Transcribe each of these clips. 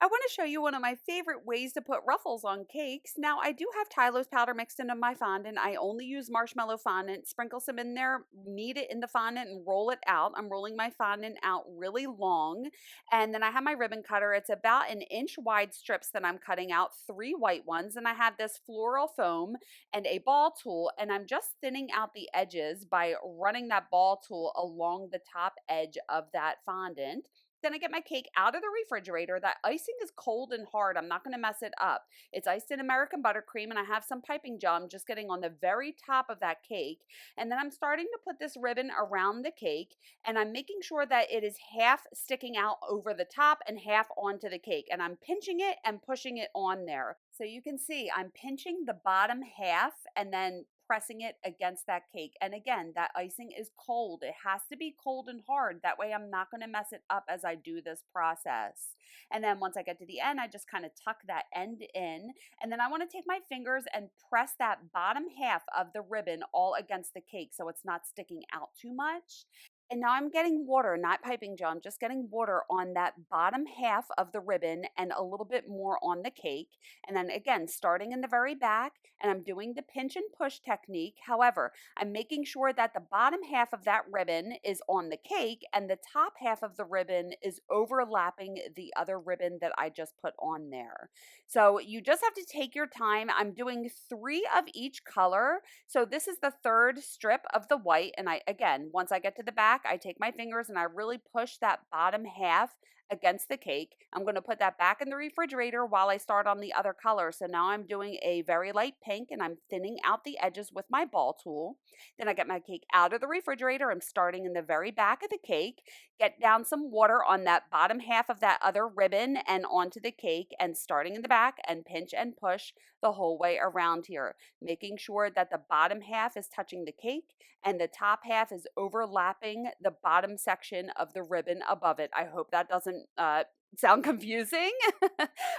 I want to show you one of my favorite ways to put ruffles on cakes. Now, I do have Tylose powder mixed into my fondant. I only use marshmallow fondant, sprinkle some in there, knead it in the fondant, and roll it out. I'm rolling my fondant out really long. And then I have my ribbon cutter. It's about an inch wide strips that I'm cutting out, 3 white ones. And I have this floral foam and a ball tool. And I'm just thinning out the edges by running that ball tool along the top edge of that fondant. Then I get my cake out of the refrigerator. That icing is cold and hard. I'm not going to mess it up. It's iced in American buttercream, and I have some piping gum just getting on the very top of that cake. And then I'm starting to put this ribbon around the cake, and I'm making sure that it is half sticking out over the top and half onto the cake. And I'm pinching it and pushing it on there. So you can see I'm pinching the bottom half and then pressing it against that cake. And again, that icing is cold. It has to be cold and hard. That way I'm not going to mess it up as I do this process. And then once I get to the end, I just kind of tuck that end in. And then I want to take my fingers and press that bottom half of the ribbon all against the cake so it's not sticking out too much. And now I'm getting water, not piping gel. I'm just getting water on that bottom half of the ribbon and a little bit more on the cake. And then again, starting in the very back, and I'm doing the pinch and push technique. However, I'm making sure that the bottom half of that ribbon is on the cake and the top half of the ribbon is overlapping the other ribbon that I just put on there. So you just have to take your time. I'm doing 3 of each color. So this is the third strip of the white. And again, once I get to the back, I take my fingers and I really push that bottom half against the cake. I'm going to put that back in the refrigerator while I start on the other color. So now I'm doing a very light pink and I'm thinning out the edges with my ball tool. Then I get my cake out of the refrigerator. I'm starting in the very back of the cake, get down some water on that bottom half of that other ribbon and onto the cake, and starting in the back and pinch and push the whole way around here, making sure that the bottom half is touching the cake and the top half is overlapping the bottom section of the ribbon above it. I hope that doesn't sound confusing,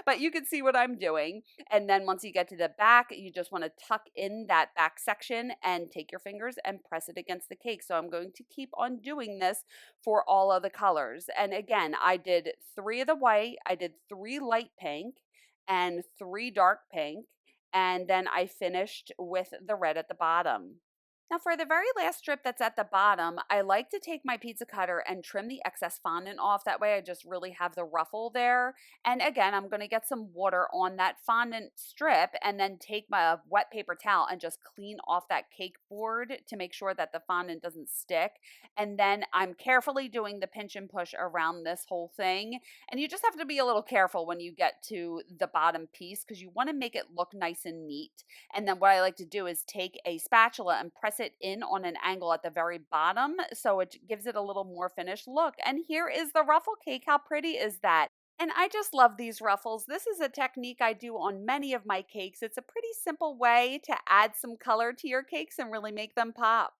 but you can see what I'm doing. And then once you get to the back, you just want to tuck in that back section and take your fingers and press it against the cake. So I'm going to keep on doing this for all of the colors. And again, I did 3 of the white, I did 3 light pink and 3 dark pink, and then I finished with the red at the bottom. Now for the very last strip that's at the bottom, I like to take my pizza cutter and trim the excess fondant off. That way I just really have the ruffle there. And again, I'm going to get some water on that fondant strip and then take my wet paper towel and just clean off that cake board to make sure that the fondant doesn't stick. And then I'm carefully doing the pinch and push around this whole thing. And you just have to be a little careful when you get to the bottom piece because you want to make it look nice and neat. And then what I like to do is take a spatula and press it in on an angle at the very bottom so it gives it a little more finished look. And here is the ruffle cake. How pretty is that? And I just love these ruffles. This is a technique I do on many of my cakes. It's a pretty simple way to add some color to your cakes and really make them pop.